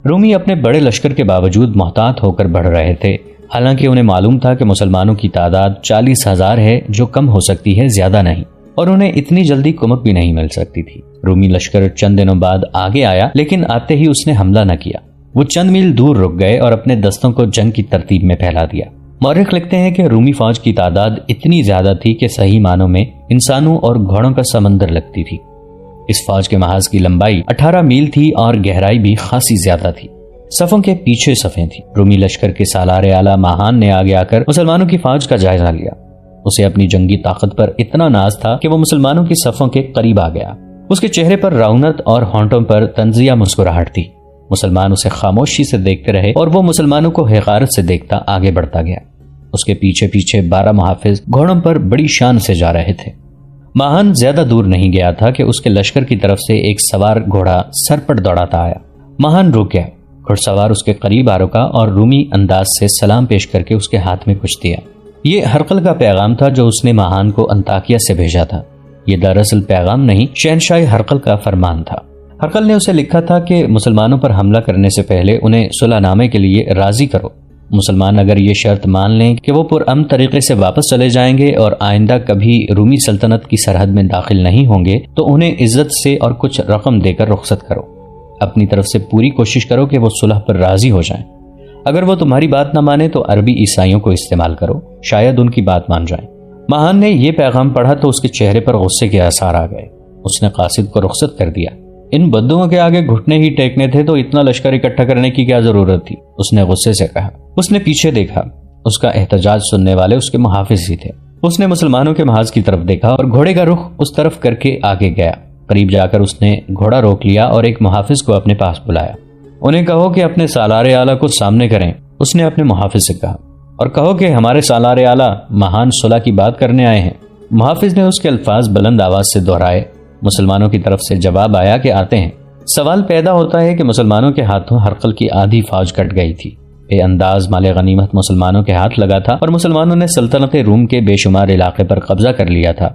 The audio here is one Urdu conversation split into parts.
رومی اپنے بڑے لشکر کے باوجود محتاط ہو کر بڑھ رہے تھے، حالانکہ انہیں معلوم تھا کہ مسلمانوں کی تعداد 40,000 ہے، جو کم ہو سکتی ہے، زیادہ نہیں، اور انہیں اتنی جلدی کمک بھی نہیں مل سکتی تھی۔ رومی لشکر چند دنوں بعد آگے آیا، لیکن آتے ہی اس نے حملہ نہ کیا۔ وہ چند میل دور رک گئے اور اپنے دستوں کو جنگ کی ترتیب میں پھیلا دیا۔ مورخ لکھتے ہیں کہ رومی فوج کی تعداد اتنی زیادہ تھی کہ صحیح معنوں میں انسانوں اور گھوڑوں کا سمندر لگتی تھی۔ اس فوج کے محاذ کی لمبائی 18 میل تھی اور گہرائی بھی خاصی زیادہ تھی۔ صفوں کے پیچھے صفیں تھیں۔ رومی لشکر کے سالار اعلیٰ ماہان نے آگے آ کر مسلمانوں کی فوج کا جائزہ لیا۔ اسے اپنی جنگی طاقت پر اتنا ناز تھا کہ وہ مسلمانوں کی صفوں کے قریب آ گیا۔ اس کے چہرے پر رونت اور ہونٹوں پر طنزیہ مسکراہٹ تھی۔ مسلمان اسے خاموشی سے دیکھتے رہے اور وہ مسلمانوں کو حقارت سے دیکھتا آگے بڑھتا گیا۔ اس کے پیچھے پیچھے 12 محافظ گھوڑوں پر بڑی شان سے جا رہے تھے۔ ماہان زیادہ دور نہیں گیا تھا کہ اس کے لشکر کی طرف سے ایک سوار گھوڑا سرپٹ دوڑاتا آیا۔ ماہان رک گیا۔ گھڑ سوار اس کے قریب آ رکا اور رومی انداز سے سلام پیش کر کے اس کے ہاتھ میں کچھ دیا۔ یہ ہرقل کا پیغام تھا جو اس نے ماہان کو انطاکیہ سے بھیجا تھا۔ یہ دراصل پیغام نہیں، شہنشاہ ہرقل کا فرمان تھا۔ ہرقل نے اسے لکھا تھا کہ مسلمانوں پر حملہ کرنے سے پہلے انہیں صلح نامے کے لیے راضی کرو۔ مسلمان اگر یہ شرط مان لیں کہ وہ پرامن طریقے سے واپس چلے جائیں گے اور آئندہ کبھی رومی سلطنت کی سرحد میں داخل نہیں ہوں گے تو انہیں عزت سے اور کچھ رقم دے کر رخصت کرو۔ اپنی طرف سے پوری کوشش کرو کہ وہ صلح پر راضی ہو جائیں۔ اگر وہ تمہاری بات نہ مانے تو عربی عیسائیوں کو استعمال کرو، شاید ان کی بات مان جائیں۔ ماہان نے یہ پیغام پڑھا تو اس کے چہرے پر غصے کے آثار آ گئے۔ اس نے قاصد کو رخصت کر دیا۔ ان بدوؤں کے آگے گھٹنے ہی ٹیکنے تھے تو اتنا لشکر اکٹھا کرنے کی کیا ضرورت تھی؟ اس نے غصے سے کہا۔ اس نے پیچھے دیکھا۔ اس کا احتجاج سننے والے اس کے محافظ ہی تھے۔ اس نے مسلمانوں کے محاذ کی طرف دیکھا اور گھوڑے کا رخ اس طرف کر کے آگے گیا۔ قریب جا کر اس نے گھوڑا روک لیا اور ایک محافظ کو اپنے پاس بلایا۔ انہیں کہو کہ اپنے سالار اعلیٰ کو سامنے کریں، اس نے اپنے محافظ سے کہا، اور کہو کہ ہمارے سالار اعلیٰ ماہان صلح کی بات کرنے آئے ہیں۔ محافظ نے اس کے الفاظ بلند آواز سے دہرائے۔ مسلمانوں کی طرف سے جواب آیا کہ آتے ہیں۔ سوال پیدا ہوتا ہے کہ مسلمانوں کے ہاتھوں ہرقل کی آدھی فوج کٹ گئی تھی۔ بے انداز مال غنیمت مسلمانوں کے ہاتھ لگا تھا اور مسلمانوں نے سلطنت روم کے بے شمار علاقے پر قبضہ کر لیا تھا۔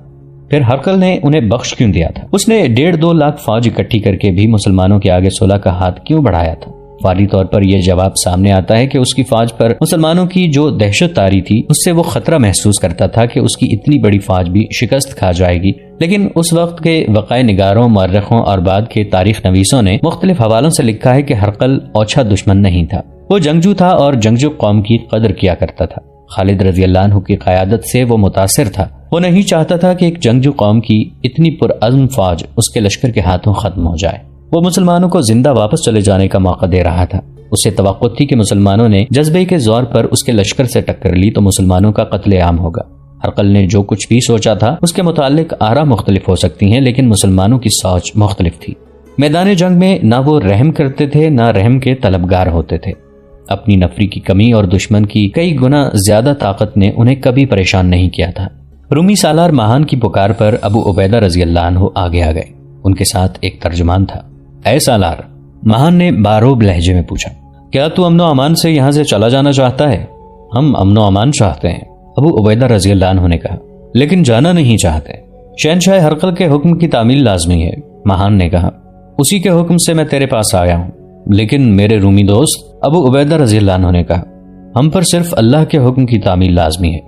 پھر ہرقل نے انہیں بخش کیوں دیا تھا؟ اس نے 1.5-2 لاکھ فوج اکٹھی کر کے بھی مسلمانوں کے آگے صلح کا ہاتھ کیوں بڑھایا تھا؟ فوری طور پر یہ جواب سامنے آتا ہے کہ اس کی فوج پر مسلمانوں کی جو دہشت طاری تھی اس سے وہ خطرہ محسوس کرتا تھا کہ اس کی اتنی بڑی فوج بھی شکست کھا جائے گی۔ لیکن اس وقت کے وقائع نگاروں، مورخوں اور بعد کے تاریخ نویسوں نے مختلف حوالوں سے لکھا ہے کہ ہرقل اوچھا دشمن نہیں تھا، وہ جنگجو تھا اور جنگجو قوم کی قدر کیا کرتا تھا۔ خالد رضی اللہ عنہ کی قیادت سے وہ متاثر تھا۔ وہ نہیں چاہتا تھا کہ ایک جنگجو قوم کی اتنی پرعزم فوج اس کے لشکر کے ہاتھوں ختم ہو جائے۔ وہ مسلمانوں کو زندہ واپس چلے جانے کا موقع دے رہا تھا۔ اسے توقع تھی کہ مسلمانوں نے جذبے کے زور پر اس کے لشکر سے ٹکر لی تو مسلمانوں کا قتل عام ہوگا۔ ہرقل نے جو کچھ بھی سوچا تھا اس کے متعلق آراء مختلف ہو سکتی ہیں، لیکن مسلمانوں کی سوچ مختلف تھی۔ میدان جنگ میں نہ وہ رحم کرتے تھے نہ رحم کے طلبگار ہوتے تھے۔ اپنی نفری کی کمی اور دشمن کی کئی گنا زیادہ طاقت نے انہیں کبھی پریشان نہیں کیا تھا۔ رومی سالار ماہان کی پکار پر ابو عبیدہ رضی اللہ عنہ آگے آ گئے۔ ان کے ساتھ ایک ترجمان تھا۔ اے سالار، ماہان نے باروب لہجے میں پوچھا، کیا تو امن و امان سے یہاں سے چلا جانا چاہتا ہے؟ ہم امن و امان چاہتے ہیں، ابو عبیدہ رضی اللہ عنہ نے کہا، لیکن جانا نہیں چاہتے۔ شہنشاہ ہرقل کے حکم کی تعمیل لازمی ہے، ماہان نے کہا۔ اسی کے حکم سے میں تیرے پاس آیا ہوں۔ لیکن میرے رومی دوست، ابو عبیدہ رضی اللہ عنہ نے کہا، ہم پر صرف اللہ کے حکم کی تعمیل لازمی ہے۔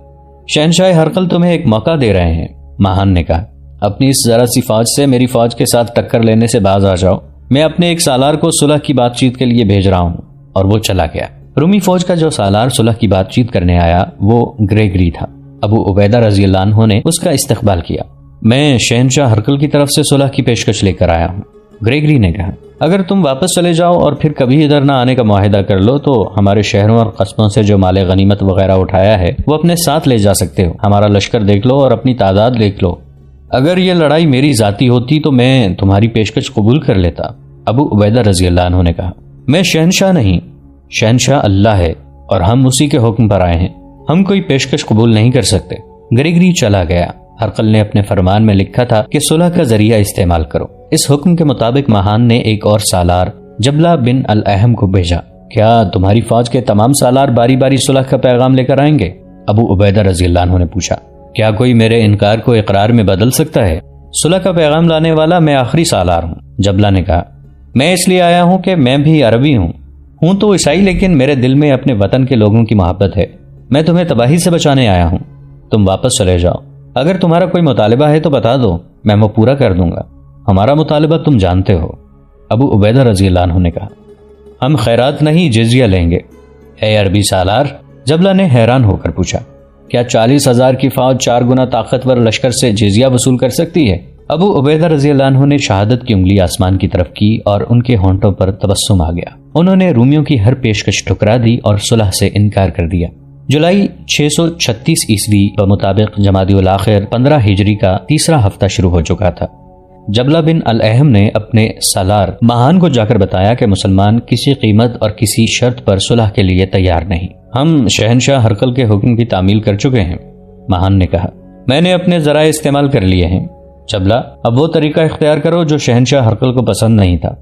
شہنشاہ ہرقل تمہیں ایک موقع دے رہے ہیں، ماہان نے کہا۔ اپنی اس ذرا سی فوج سے میری فوج کے ساتھ ٹکر لینے سے باز آ جاؤ۔ میں اپنے ایک سالار کو صلح کی بات چیت کے لیے بھیج رہا ہوں۔ اور وہ چلا گیا۔ رومی فوج کا جو سالار صلح کی بات چیت کرنے آیا وہ گریگری تھا۔ ابو عبیدہ رضی اللہ عنہ نے اس کا استقبال کیا۔ میں شہنشاہ ہرقل کی طرف سے صلح کی پیشکش لے کر آیا ہوں، گریگری نے کہا۔ اگر تم واپس چلے جاؤ اور پھر کبھی ادھر نہ آنے کا معاہدہ کر لو تو ہمارے شہروں اور قصبوں سے جو مال غنیمت وغیرہ اٹھایا ہے وہ اپنے ساتھ لے جا سکتے ہو۔ ہمارا لشکر دیکھ لو اور اپنی تعداد دیکھ لو۔ اگر یہ لڑائی میری ذاتی ہوتی تو میں تمہاری پیشکش قبول کر لیتا، ابو عبیدہ رضی اللہ عنہ نے کہا۔ میں شہنشاہ نہیں، شہنشاہ اللہ ہے اور ہم اسی کے حکم پر آئے ہیں، ہم کوئی پیشکش قبول نہیں کر سکتے۔ گریگری چلا گیا۔ ہرقل نے اپنے فرمان میں لکھا تھا کہ صلح کا ذریعہ استعمال کرو۔ اس حکم کے مطابق ماہان نے ایک اور سالار جبلہ بن الاحم کو بھیجا۔ کیا تمہاری فوج کے تمام سالار باری باری صلح کا پیغام لے کر آئیں گے؟ ابو عبیدہ رضی اللہ عنہ نے پوچھا۔ کیا کوئی میرے انکار کو اقرار میں بدل سکتا ہے؟ صلح کا پیغام لانے والا میں آخری سالار ہوں، جبلہ نے کہا۔ میں اس لیے آیا ہوں کہ میں بھی عربی ہوں، ہوں تو عیسائی، لیکن میرے دل میں اپنے وطن کے لوگوں کی محبت ہے. میں تمہیں تباہی سے بچانے آیا ہوں. تم واپس چلے جاؤ. اگر تمہارا کوئی مطالبہ ہے تو بتا دو، میں وہ پورا کر دوں گا. ہمارا مطالبہ تم جانتے ہو. ابو عبیدہ رضی اللہ عنہ نے کہا. ہم خیرات نہیں جزیہ لیں گے. اے عربی سالار، جبلہ نے حیران ہو کر پوچھا، کیا 40,000 کی فوج 4 گنا طاقتور لشکر سے جزیہ وصول کر سکتی ہے؟ ابو عبیدہ رضی اللہ عنہ نے شہادت کی انگلی آسمان کی طرف کی اور ان کے ہونٹوں پر تبسم آ گیا. انہوں نے رومیوں کی ہر پیشکش ٹھکرا دی اور صلح سے انکار کر دیا. جولائی 636 عیسوی بمطابق جمادی الاخر 15 ہجری کا تیسرا ہفتہ شروع ہو چکا تھا. جبلہ بن الاحم نے اپنے سالار مہان کو جا کر بتایا کہ مسلمان کسی قیمت اور کسی شرط پر صلح کے لیے تیار نہیں. ہم شہنشاہ ہرقل کے حکم کی تعمیل کر چکے ہیں. مہان نے کہا. میں نے اپنے ذرائع استعمال کر لیے ہیں. جبلہ، اب وہ طریقہ اختیار کرو جو شہنشاہ ہرقل کو پسند نہیں تھا.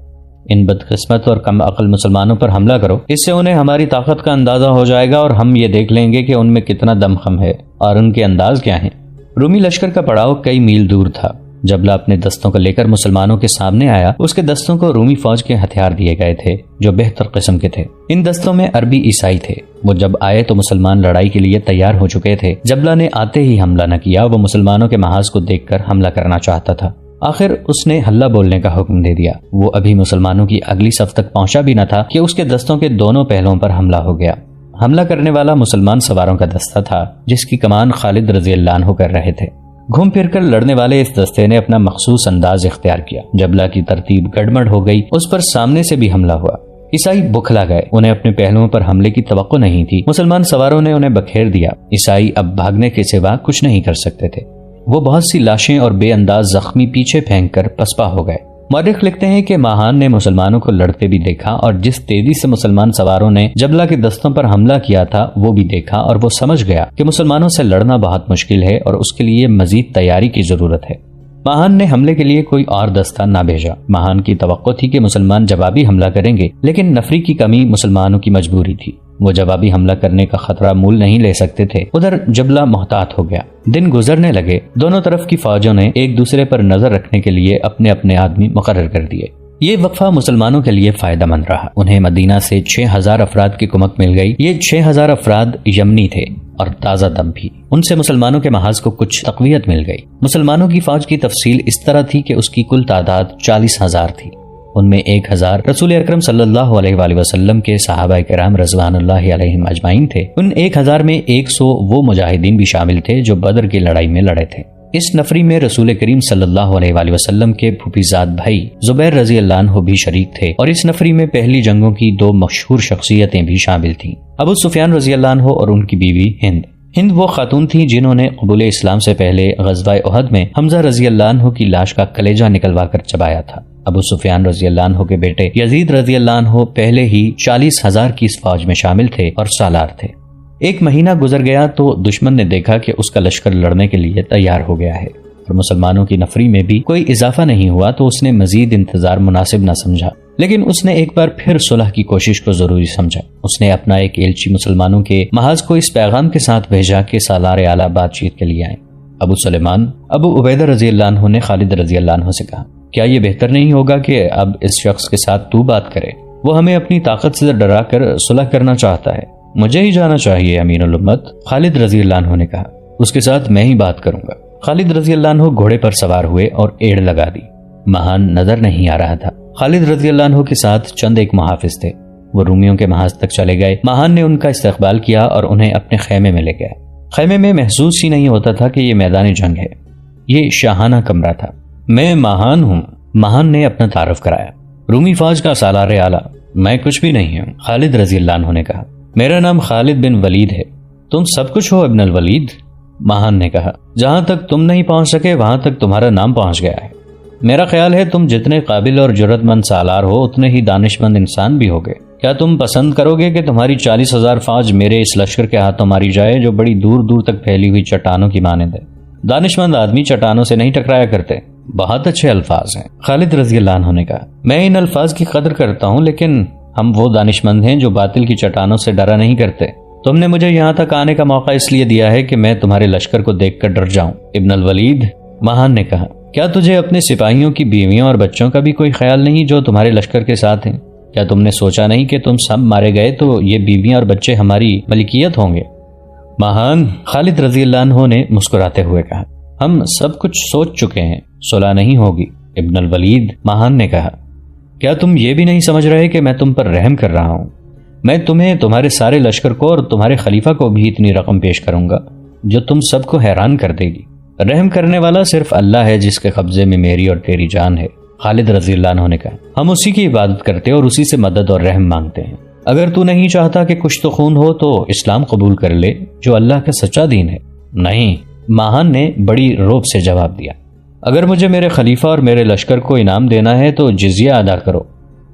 ان بدقسمت اور کم عقل مسلمانوں پر حملہ کرو. اس سے انہیں ہماری طاقت کا اندازہ ہو جائے گا اور ہم یہ دیکھ لیں گے کہ ان میں کتنا دم خم ہے اور ان کے انداز کیا ہیں. رومی لشکر کا پڑاؤ کئی میل دور تھا. جبلہ اپنے دستوں کو لے کر مسلمانوں کے سامنے آیا. اس کے دستوں کو رومی فوج کے ہتھیار دیے گئے تھے جو بہتر قسم کے تھے. ان دستوں میں عربی عیسائی تھے. وہ جب آئے تو مسلمان لڑائی کے لیے تیار ہو چکے تھے. جبلہ نے آتے ہی حملہ نہ کیا. وہ مسلمانوں کے محاذ کو دیکھ کر حملہ کرنا چاہتا تھا. آخر اس نے حلہ بولنے کا حکم دے دیا. وہ ابھی مسلمانوں کی اگلی صف تک پہنچا بھی نہ تھا کہ اس کے دستوں کے دونوں پہلوؤں پر حملہ ہو گیا. حملہ کرنے والا مسلمان سواروں کا دستہ تھا جس کی کمان خالد رضی اللہ عنہ کر رہے تھے. گھوم پھر کر لڑنے والے اس دستے نے اپنا مخصوص انداز اختیار کیا. جبلہ کی ترتیب گڑبڑ ہو گئی. اس پر سامنے سے بھی حملہ ہوا. عیسائی بکھلا گئے. انہیں اپنے پہلوؤں پر حملے کی توقع نہیں تھی. مسلمان سواروں نے انہیں بکھیر دیا. عیسائی اب بھاگنے کے سوا کچھ نہیں کر سکتے تھے. وہ بہت سی لاشیں اور بے انداز زخمی پیچھے پھینک کر پسپا ہو گئے. مورخ لکھتے ہیں کہ ماہان نے مسلمانوں کو لڑتے بھی دیکھا اور جس تیزی سے مسلمان سواروں نے جبلہ کے دستوں پر حملہ کیا تھا وہ بھی دیکھا اور وہ سمجھ گیا کہ مسلمانوں سے لڑنا بہت مشکل ہے اور اس کے لیے مزید تیاری کی ضرورت ہے. ماہان نے حملے کے لیے کوئی اور دستہ نہ بھیجا. ماہان کی توقع تھی کہ مسلمان جوابی حملہ کریں گے، لیکن نفری کی کمی مسلمانوں کی مجبوری تھی. وہ جوابی حملہ کرنے کا خطرہ مول نہیں لے سکتے تھے. ادھر جبلہ محتاط ہو گیا. دن گزرنے لگے. دونوں طرف کی فوجوں نے ایک دوسرے پر نظر رکھنے کے لیے اپنے اپنے آدمی مقرر کر دیے. یہ وقفہ مسلمانوں کے لیے فائدہ مند رہا. انہیں مدینہ سے 6,000 افراد کی کمک مل گئی. یہ 6,000 افراد یمنی تھے اور تازہ دم بھی. ان سے مسلمانوں کے محاذ کو کچھ تقویت مل گئی. مسلمانوں کی فوج کی تفصیل اس طرح تھی کہ اس کی کل تعداد 40,000 تھی. ان میں 1,000 رسول اکرم صلی اللہ علیہ وآلہ وسلم کے صحابہ کرام رضوان اللہ علیہم اجمعین تھے. ان 1,000 میں 100 وہ مجاہدین بھی شامل تھے جو بدر کی لڑائی میں لڑے تھے. اس نفری میں رسول کریم صلی اللہ علیہ وآلہ وسلم کے پھوپھی زاد بھائی زبیر رضی اللہ عنہ بھی شریک تھے اور اس نفری میں پہلی جنگوں کی 2 مشہور شخصیتیں بھی شامل تھیں. ابو سفیان رضی اللہ عنہ اور ان کی بیوی ہند. ہند وہ خاتون تھیں جنہوں نے قبول اسلام سے پہلے غزوہ احد میں حمزہ رضی اللہ عنہ کی لاش کا کلیجہ نکلوا کر چبایا تھا. ابو سفیان رضی اللہ عنہ کے بیٹے یزید رضی اللہ عنہ پہلے ہی 40,000 کی اس فوج میں شامل تھے اور سالار تھے. 1 مہینہ گزر گیا تو دشمن نے دیکھا کہ اس کا لشکر لڑنے کے لیے تیار ہو گیا ہے اور مسلمانوں کی نفری میں بھی کوئی اضافہ نہیں ہوا تو اس نے مزید انتظار مناسب نہ سمجھا. لیکن اس نے ایک بار پھر صلح کی کوشش کو ضروری سمجھا. اس نے اپنا ایک ایلچی مسلمانوں کے محاذ کو اس پیغام کے ساتھ بھیجا کہ سالار اعلیٰ بات چیت کے لیے آئیں. ابو سلیمان ابو عبیدہ رضی اللہ عنہ نے خالد رضی اللہ عنہ سے کہا، کیا یہ بہتر نہیں ہوگا کہ اب اس شخص کے ساتھ تو بات کرے؟ وہ ہمیں اپنی طاقت سے ڈرا کر صلح کرنا چاہتا ہے. مجھے ہی جانا چاہیے امین الامت، خالد رضی اللہ عنہ نے کہا. اس کے ساتھ میں ہی بات کروں گا. خالد رضی اللہ عنہ گھوڑے پر سوار ہوئے اور ایڑ لگا دی. مہان نظر نہیں آ رہا تھا. خالد رضی اللہ عنہ کے ساتھ چند ایک محافظ تھے. وہ رومیوں کے محاذ تک چلے گئے. مہان نے ان کا استقبال کیا اور انہیں اپنے خیمے میں لے گیا. خیمے میں محسوس ہی نہیں ہوتا تھا کہ یہ میدان جنگ ہے. یہ شاہانہ کمرہ تھا. میں مہان ہوں. مہان نے اپنا تعارف کرایا. رومی فوج کا سالار اعلیٰ. میں کچھ بھی نہیں ہوں، خالد رضی اللہ عنہ نے کہا. میرا نام خالد بن ولید ہے. تم سب کچھ ہو ابن الولید؟ مہان نے کہا. جہاں تک تم نہیں پہنچ سکے وہاں تک تمہارا نام پہنچ گیا ہے. میرا خیال ہے تم جتنے قابل اور جرت مند سالار ہو اتنے ہی دانش مند انسان بھی ہوگے. کیا تم پسند کرو گے کہ تمہاری 40,000 فوج میرے اس لشکر کے ہاتھوں ماری جائے جو بڑی دور دور تک پھیلی ہوئی چٹانوں کی مانند ہے؟ دانش مند آدمی چٹانوں سے نہیں ٹکرایا کرتے. بہت اچھے الفاظ ہیں، خالد رضی اللہ عنہ نے کہا. میں ان الفاظ کی قدر کرتا ہوں، لیکن ہم وہ دانش مند ہیں جو باطل کی چٹانوں سے ڈرا نہیں کرتے. تم نے مجھے یہاں تک آنے کا موقع اس لیے دیا ہے کہ میں تمہارے لشکر کو دیکھ کر ڈر جاؤں. ابن الولید، مہان نے کہا، کیا تجھے اپنے سپاہیوں کی بیویوں اور بچوں کا بھی کوئی خیال نہیں جو تمہارے لشکر کے ساتھ ہیں؟ کیا تم نے سوچا نہیں کہ تم سب مارے گئے تو یہ بیویاں اور بچے ہماری ملکیت ہوں گے؟ ماہان، خالد رضی اللہ عنہ نے مسکراتے ہوئے کہا، ہم سب کچھ سوچ چکے ہیں، صلح نہیں ہوگی۔ ابن الولید، ماہان نے کہا، کیا تم یہ بھی نہیں سمجھ رہے کہ میں تم پر رحم کر رہا ہوں؟ میں تمہیں، تمہارے سارے لشکر کو اور تمہارے خلیفہ کو بھی اتنی رقم پیش کروں گا جو تم سب کو حیران کر دے گی۔ رحم کرنے والا صرف اللہ ہے جس کے قبضے میں میری اور تیری جان ہے۔ خالد رضی اللہ عنہ نے کہا، ہم اسی کی عبادت کرتے اور اسی سے مدد اور رحم مانگتے ہیں۔ اگر تو نہیں چاہتا کہ کچھ تو خون ہو تو اسلام قبول کر لے جو اللہ کا سچا دین ہے۔ نہیں، ماہان نے بڑی روب سے جواب دیا، اگر مجھے میرے خلیفہ اور میرے لشکر کو انعام دینا ہے تو جزیہ ادا کرو۔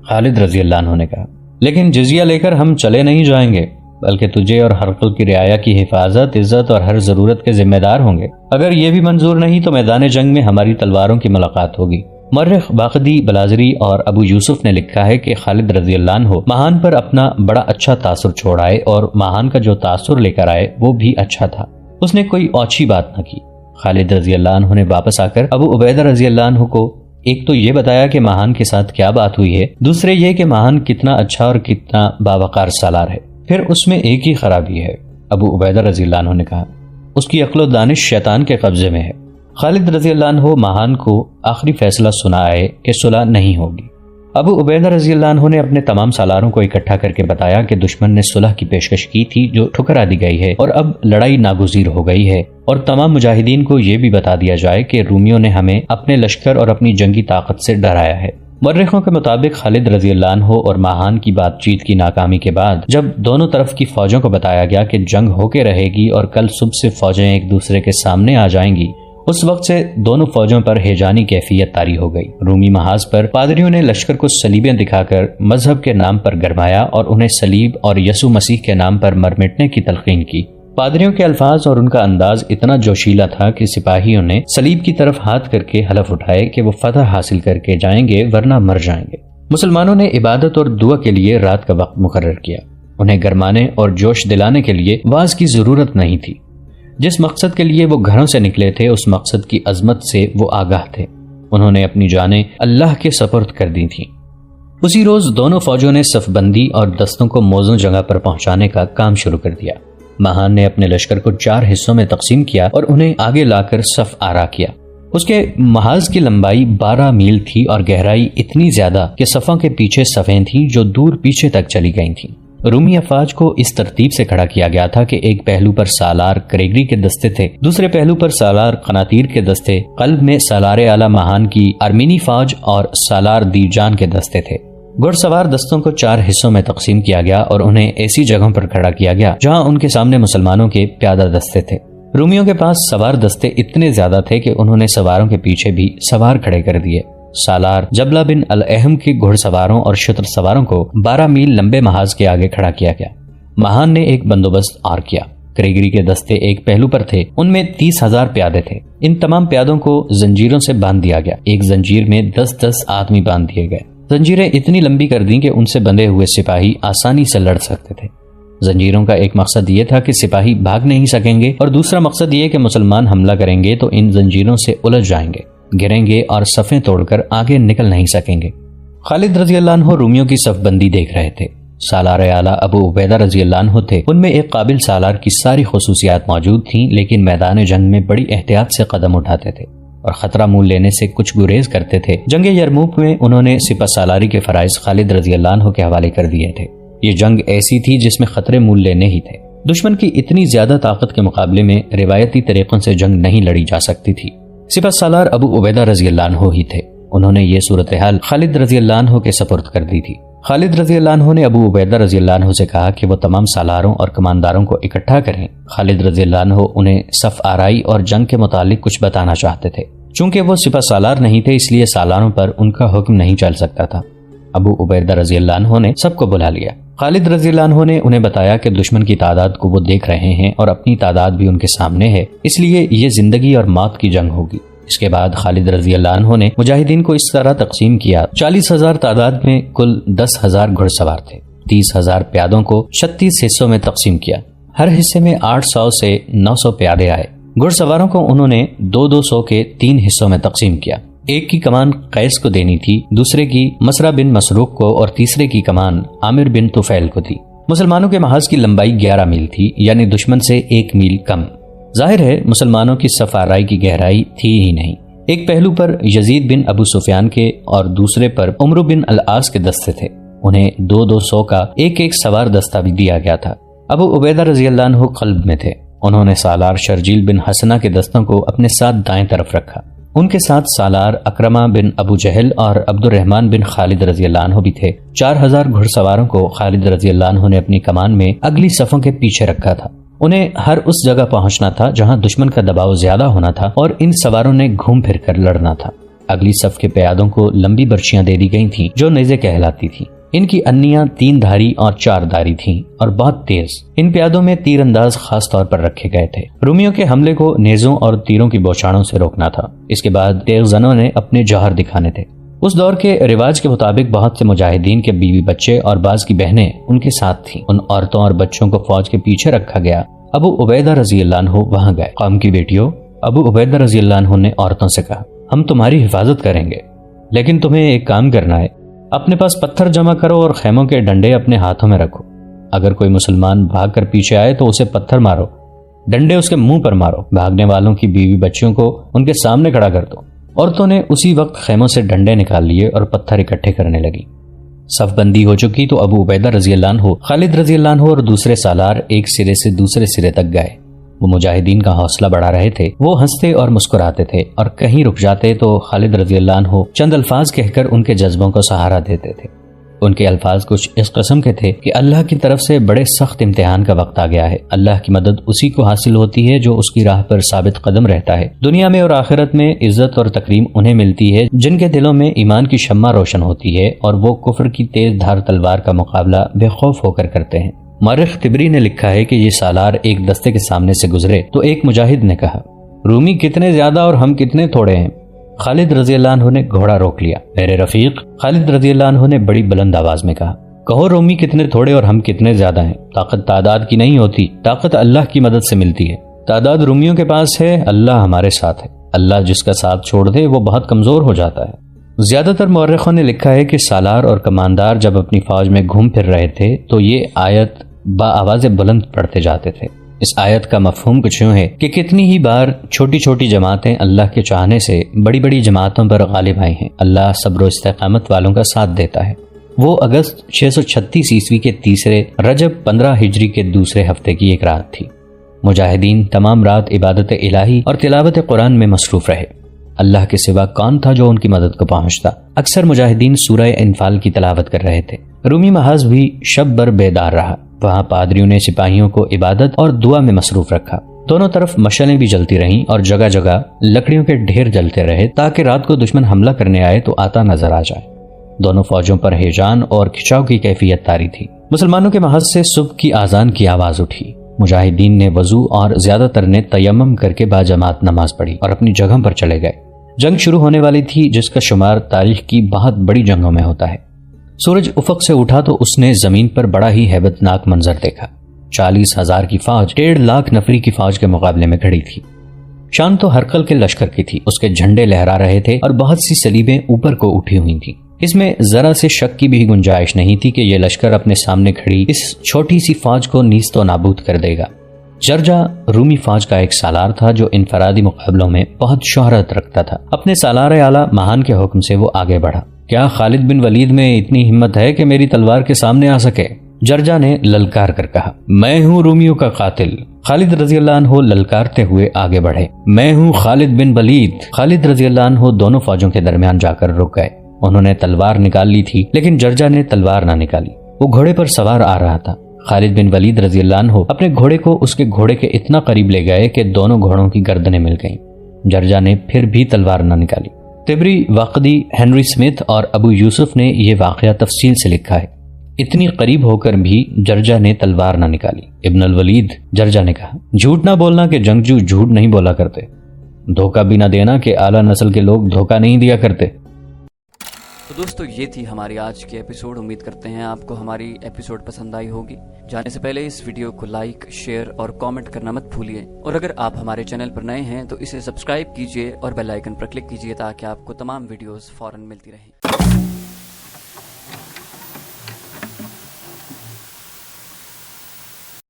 خالد رضی اللہ عنہ نے کہا، لیکن جزیہ لے کر ہم چلے نہیں جائیں گے، بلکہ تجھے اور حرقل کی رعایا کی حفاظت، عزت اور ہر ضرورت کے ذمہ دار ہوں گے۔ اگر یہ بھی منظور نہیں تو میدان جنگ میں ہماری تلواروں کی ملاقات ہوگی۔ مورخ باقدی بلازری اور ابو یوسف نے لکھا ہے کہ خالد رضی اللہ عنہ ماہان پر اپنا بڑا اچھا تاثر چھوڑ آئے، اور ماہان کا جو تاثر لے کر آئے وہ بھی اچھا تھا۔ اس نے کوئی اوچھی بات نہ کی۔ خالد رضی اللہ عنہ نے واپس آ کر ابو عبیدہ رضی اللہ عنہ کو ایک تو یہ بتایا کہ ماہان کے ساتھ کیا بات ہوئی ہے، دوسرے یہ کہ ماہان کتنا اچھا اور کتنا باوقار سالار ہے۔ پھر اس میں ایک ہی خرابی ہے، ابو عبیدہ رضی اللہ عنہ نے کہا، اس کی عقل و دانش شیطان کے قبضے میں ہے۔ خالد رضی اللہ عنہ ماہان کو آخری فیصلہ سنائے کہ صلح نہیں ہوگی۔ ابو عبیدہ رضی اللہ عنہ نے اپنے تمام سالاروں کو اکٹھا کر کے بتایا کہ دشمن نے صلح کی پیشکش کی تھی جو ٹھکرا دی گئی ہے، اور اب لڑائی ناگزیر ہو گئی ہے، اور تمام مجاہدین کو یہ بھی بتا دیا جائے کہ رومیوں نے ہمیں اپنے لشکر اور اپنی جنگی طاقت سے ڈرایا ہے۔ مورخوں کے مطابق خالد رضی اللہ عنہ اور ماہان کی بات چیت کی ناکامی کے بعد جب دونوں طرف کی فوجوں کو بتایا گیا کہ جنگ ہو کے رہے گی اور کل صبح سے فوجیں ایک دوسرے کے سامنے آ جائیں گی، اس وقت سے دونوں فوجوں پر ہیجانی کیفیت طاری ہو گئی۔ رومی محاذ پر پادریوں نے لشکر کو صلیبیں دکھا کر مذہب کے نام پر گرمایا اور انہیں صلیب اور یسوع مسیح کے نام پر مر مٹنے کی تلقین کی۔ پادریوں کے الفاظ اور ان کا انداز اتنا جوشیلا تھا کہ سپاہیوں نے صلیب کی طرف ہاتھ کر کے حلف اٹھائے کہ وہ فتح حاصل کر کے جائیں گے ورنہ مر جائیں گے۔ مسلمانوں نے عبادت اور دعا کے لیے رات کا وقت مقرر کیا۔ انہیں گرمانے اور جوش دلانے کے لیے واعظ کی ضرورت نہیں تھی۔ جس مقصد کے لیے وہ گھروں سے نکلے تھے اس مقصد کی عظمت سے وہ آگاہ تھے۔ انہوں نے اپنی جانیں اللہ کے سپرد کر دی تھیں۔ اسی روز دونوں فوجوں نے صف بندی اور دستوں کو موزوں جگہ پر پہنچانے کا کام شروع کر دیا۔ ماہان نے اپنے لشکر کو 4 حصوں میں تقسیم کیا اور انہیں آگے لا کر صف آرا کیا۔ اس کے محاذ کی لمبائی 12 میل تھی اور گہرائی اتنی زیادہ کہ صفوں کے پیچھے صفیں تھیں جو دور پیچھے تک چلی گئی تھیں۔ رومی افواج کو اس ترتیب سے کھڑا کیا گیا تھا کہ ایک پہلو پر سالار کریگری کے دستے تھے، دوسرے پہلو پر سالار قناطیر کے دستے، قلب میں سالار اعلی ماہان کی ارمینی فوج اور سالار دیوجان کے دستے تھے۔ گھڑ سوار دستوں کو 4 حصوں میں تقسیم کیا گیا اور انہیں ایسی جگہوں پر کھڑا کیا گیا جہاں ان کے سامنے مسلمانوں کے پیادہ دستے تھے۔ رومیوں کے پاس سوار دستے اتنے زیادہ تھے کہ انہوں نے سواروں کے پیچھے بھی سوار کھڑے کر دیے۔ سالار جبلہ بن الاہم کے گھڑ سواروں اور شتر سواروں کو 12 میل لمبے محاذ کے آگے کھڑا کیا گیا۔ ماہان نے ایک بندوبست اور کیا۔ کریگری کے دستے ایک پہلو پر تھے، ان میں 30,000 پیادے تھے۔ ان تمام پیادوں کو زنجیروں سے باندھ دیا گیا۔ ایک زنجیر میں 10-10 آدمی باندھ دیے گئے۔ زنجیریں اتنی لمبی کر دیں کہ ان سے بندھے ہوئے سپاہی آسانی سے لڑ سکتے تھے۔ زنجیروں کا ایک مقصد یہ تھا کہ سپاہی بھاگ نہیں سکیں گے، اور دوسرا مقصد یہ کہ مسلمان حملہ کریں گے تو ان زنجیروں سے الجھ جائیں گے، گریں گے اور صفیں توڑ کر آگے نکل نہیں سکیں گے۔ خالد رضی اللہ عنہ رومیوں کی صف بندی دیکھ رہے تھے۔ سالار اعلی ابو عبیدہ رضی اللہ عنہ تھے۔ ان میں ایک قابل سالار کی ساری خصوصیات موجود تھیں، لیکن میدان جنگ میں بڑی احتیاط سے قدم اٹھاتے تھے اور خطرہ مول لینے سے کچھ گریز کرتے تھے۔ جنگ یرموک میں انہوں نے سپہ سالاری کے فرائض خالد رضی اللہ عنہ کے حوالے کر دیے تھے۔ یہ جنگ ایسی تھی جس میں خطرے مول لینے ہی تھے۔ دشمن کی اتنی زیادہ طاقت کے مقابلے میں روایتی طریقوں سے جنگ نہیں لڑی جا سکتی تھی۔ سپہ سالار ابو عبیدہ رضی اللہ عنہ ہی تھے۔ انہوں نے یہ صورتحال خالد رضی اللہ عنہ کے سپرد کر دی تھی۔ خالد رضی اللہ عنہ نے ابو عبیدہ رضی اللہ عنہ سے کہا کہ وہ تمام سالاروں اور کمانداروں کو اکٹھا کریں۔ خالد رضی اللہ عنہ انہیں صف آرائی اور جنگ کے متعلق کچھ بتانا چاہتے تھے۔ چونکہ وہ سپہ سالار نہیں تھے اس لیے سالاروں پر ان کا حکم نہیں چل سکتا تھا۔ ابو عبیدہ رضی اللہ عنہ نے سب کو بلا لیا۔ خالد رضی اللہ عنہ نے انہیں بتایا کہ دشمن کی تعداد کو وہ دیکھ رہے ہیں اور اپنی تعداد بھی ان کے سامنے ہے، اس لیے یہ زندگی اور موت کی جنگ ہوگی۔ اس کے بعد خالد رضی اللہ عنہ نے مجاہدین کو اس طرح تقسیم کیا: 40,000 تعداد میں کل 10,000 گھڑ سوار تھے۔ 30,000 پیادوں کو 36 حصوں میں تقسیم کیا۔ ہر حصے میں 800 سے 900 پیادے آئے۔ گھڑ سواروں کو انہوں نے 200 کے 3 حصوں میں تقسیم کیا۔ ایک کی کمان قیس کو دینی تھی، دوسرے کی مسرا بن مسروق کو اور تیسرے کی کمان عامر بن طفیل کو تھی۔ مسلمانوں کے محاذ کی لمبائی 11 میل تھی، یعنی دشمن سے 1 میل کم۔ ظاہر ہے مسلمانوں کی صف آرائی کی گہرائی تھی ہی نہیں۔ ایک پہلو پر یزید بن ابو سفیان کے اور دوسرے پر عمرو بن العاص کے دستے تھے، انہیں 200 کا ایک سوار دستہ بھی دیا گیا تھا۔ ابو عبیدہ رضی اللہ عنہ قلب میں تھے، انہوں نے سالار شرجیل بن حسنہ کے دستوں کو اپنے ساتھ دائیں طرف رکھا۔ ان کے ساتھ سالار اکرمہ بن ابو جہل اور عبد الرحمن بن خالد رضی اللہ عنہ بھی تھے۔ 4000 گھڑ سواروں کو خالد رضی اللہ عنہ نے اپنی کمان میں اگلی صفوں کے پیچھے رکھا تھا۔ انہیں ہر اس جگہ پہنچنا تھا جہاں دشمن کا دباؤ زیادہ ہونا تھا اور ان سواروں نے گھوم پھر کر لڑنا تھا۔ اگلی صف کے پیادوں کو لمبی برچیاں دے دی گئی تھیں جو نیزے کہلاتی تھیں۔ ان کی انیاں 3 دھاری اور 4 دھاری تھیں اور بہت تیز۔ ان پیادوں میں تیر انداز خاص طور پر رکھے گئے تھے۔ رومیوں کے حملے کو نیزوں اور تیروں کی بوچھاڑوں سے روکنا تھا۔ اس کے بعد تیغ زنوں نے اپنے جوہر دکھانے تھے۔ اس دور کے رواج کے مطابق بہت سے مجاہدین کے بیوی بچے اور بعض کی بہنیں ان کے ساتھ تھیں۔ ان عورتوں اور بچوں کو فوج کے پیچھے رکھا گیا۔ ابو عبیدہ رضی اللہ عنہ وہاں گئے۔ قوم کی بیٹیوں، ابو عبیدہ رضی اللہ عنہ نے عورتوں سے کہا، ہم تمہاری حفاظت کریں گے، لیکن تمہیں ایک کام کرنا ہے، اپنے پاس پتھر جمع کرو اور خیموں کے ڈنڈے اپنے ہاتھوں میں رکھو۔ اگر کوئی مسلمان بھاگ کر پیچھے آئے تو اسے پتھر مارو، ڈنڈے اس کے منہ پر مارو۔ بھاگنے والوں کی بیوی بچیوں کو ان کے سامنے کھڑا کر دو۔ عورتوں نے اسی وقت خیموں سے ڈنڈے نکال لیے اور پتھر اکٹھے کرنے لگی۔ صف بندی ہو چکی تو ابو عبیدہ رضی اللہ عنہ، خالد رضی اللہ عنہ اور دوسرے سالار ایک سرے سے دوسرے سرے تک گئے۔ وہ مجاہدین کا حوصلہ بڑھا رہے تھے۔ وہ ہنستے اور مسکراتے تھے اور کہیں رک جاتے تو خالد رضی اللہ عنہ چند الفاظ کہہ کر ان کے جذبوں کو سہارا دیتے تھے۔ ان کے الفاظ کچھ اس قسم کے تھے کہ اللہ کی طرف سے بڑے سخت امتحان کا وقت آ گیا ہے۔ اللہ کی مدد اسی کو حاصل ہوتی ہے جو اس کی راہ پر ثابت قدم رہتا ہے۔ دنیا میں اور آخرت میں عزت اور تکریم انہیں ملتی ہے جن کے دلوں میں ایمان کی شمع روشن ہوتی ہے اور وہ کفر کی تیز دھار تلوار کا مقابلہ بے خوف ہو کر کرتے ہیں۔ مورخ طبری نے لکھا ہے کہ یہ سالار ایک دستے کے سامنے سے گزرے تو ایک مجاہد نے کہا، رومی کتنے زیادہ اور ہم کتنے تھوڑے ہیں۔ خالد رضی اللہ عنہ نے گھوڑا روک لیا۔ میرے رفیق، خالد رضی اللہ عنہ نے بڑی بلند آواز میں کہا، کہو رومی کتنے تھوڑے اور ہم کتنے زیادہ ہیں۔ طاقت تعداد کی نہیں ہوتی، طاقت اللہ کی مدد سے ملتی ہے۔ تعداد رومیوں کے پاس ہے، اللہ ہمارے ساتھ ہے۔ اللہ جس کا ساتھ چھوڑ دے وہ بہت کمزور ہو جاتا ہے۔ زیادہ تر مورخوں نے لکھا ہے کہ سالار اور کماندار جب اپنی فوج میں گھوم پھر رہے تھے تو یہ آیت با آواز بلند پڑھتے جاتے تھے۔ اس آیت کا مفہوم کچھ یوں ہے کہ کتنی ہی بار چھوٹی چھوٹی جماعتیں اللہ کے چاہنے سے بڑی بڑی جماعتوں پر غالب آئی ہیں۔ اللہ صبر و استقامت والوں کا ساتھ دیتا ہے۔ وہ اگست 636 عیسوی کے تیسرے، رجب 15 ہجری کے دوسرے ہفتے کی ایک رات تھی۔ مجاہدین تمام رات عبادت الہی اور تلاوت قرآن میں مصروف رہے۔ اللہ کے سوا کون تھا جو ان کی مدد کو پہنچتا؟ اکثر مجاہدین سورہ انفال کی تلاوت کر رہے تھے۔ رومی محاذ بھی شب بھر بیدار رہا۔ وہاں پادریوں نے سپاہیوں کو عبادت اور دعا میں مصروف رکھا۔ دونوں طرف مشعلیں بھی جلتی رہیں اور جگہ جگہ لکڑیوں کے ڈھیر جلتے رہے تاکہ رات کو دشمن حملہ کرنے آئے تو آتا نظر آ جائے۔ دونوں فوجوں پر ہیجان اور کھچاؤ کی کیفیت طاری تھی۔ مسلمانوں کے محاذ سے صبح کی اذان کی آواز اٹھی۔ مجاہدین نے وضو اور زیادہ تر نے تیمم کر کے باجماعت نماز پڑھی اور اپنی جگہ پر چلے گئے۔ جنگ شروع ہونے والی تھی جس کا شمار تاریخ کی بہت بڑی جنگوں میں ہوتا ہے۔ سورج افق سے اٹھا تو اس نے زمین پر بڑا ہی ہیبت ناک منظر دیکھا۔ 40,000 کی فوج 1.5 لاکھ نفری کی فوج کے مقابلے میں کھڑی تھی۔ شان تو ہرقل کے لشکر کی تھی، اس کے جھنڈے لہرا رہے تھے اور بہت سی صلیبیں اوپر کو اٹھی ہوئی تھیں۔ اس میں ذرا سے شک کی بھی گنجائش نہیں تھی کہ یہ لشکر اپنے سامنے کھڑی اس چھوٹی سی فوج کو نیست و نابود کر دے گا۔ جرجا رومی فوج کا ایک سالار تھا جو انفرادی مقابلوں میں بہت شہرت رکھتا تھا۔ اپنے سالار اعلیٰ مہان کے حکم سے وہ آگے بڑھا۔ کیا خالد بن ولید میں اتنی ہمت ہے کہ میری تلوار کے سامنے آ سکے؟ جرجا نے للکار کر کہا، میں ہوں رومیوں کا قاتل۔ خالد رضی اللہ عنہ للکارتے ہوئے آگے بڑھے، میں ہوں خالد بن ولید۔ خالد رضی اللہ عنہ دونوں فوجوں کے درمیان جا کر رک گئے۔ انہوں نے تلوار نکال لی تھی لیکن جرجا نے تلوار نہ نکالی۔ وہ گھوڑے پر سوار آ رہا تھا۔ خالد بن ولید رضی اللہ عنہ اپنے گھوڑے کو اس کے گھوڑے کے اتنا قریب لے گئے کہ دونوں گھوڑوں کی گردنیں مل گئیں۔ جرجا نے پھر بھی تلوار نہ نکالی۔ طبری، واقدی، ہنری سمتھ اور ابو یوسف نے یہ واقعہ تفصیل سے لکھا ہے۔ اتنی قریب ہو کر بھی جرجا نے تلوار نہ نکالی۔ ابن الولید، جرجا نے کہا، جھوٹ نہ بولنا کہ جنگجو جھوٹ نہیں بولا کرتے، دھوکہ بھی نہ دینا کہ اعلیٰ نسل کے لوگ دھوکہ نہیں دیا کرتے۔ تو دوستو یہ تھی ہماری آج کی ایپیسوڈ. امید کرتے ہیں آپ کو ہماری ایپیسوڈ پسند آئی ہوگی. جانے سے پہلے اس ویڈیو کو لائک، شیئر اور کامنٹ کرنا مت بھولیے. اور اگر آپ ہمارے چینل پر نئے ہیں تو اسے سبسکرائب کیجئے اور بیل آئیکن پر کلک کیجئے تاکہ آپ کو تمام ویڈیوز فوراً ملتی رہیں.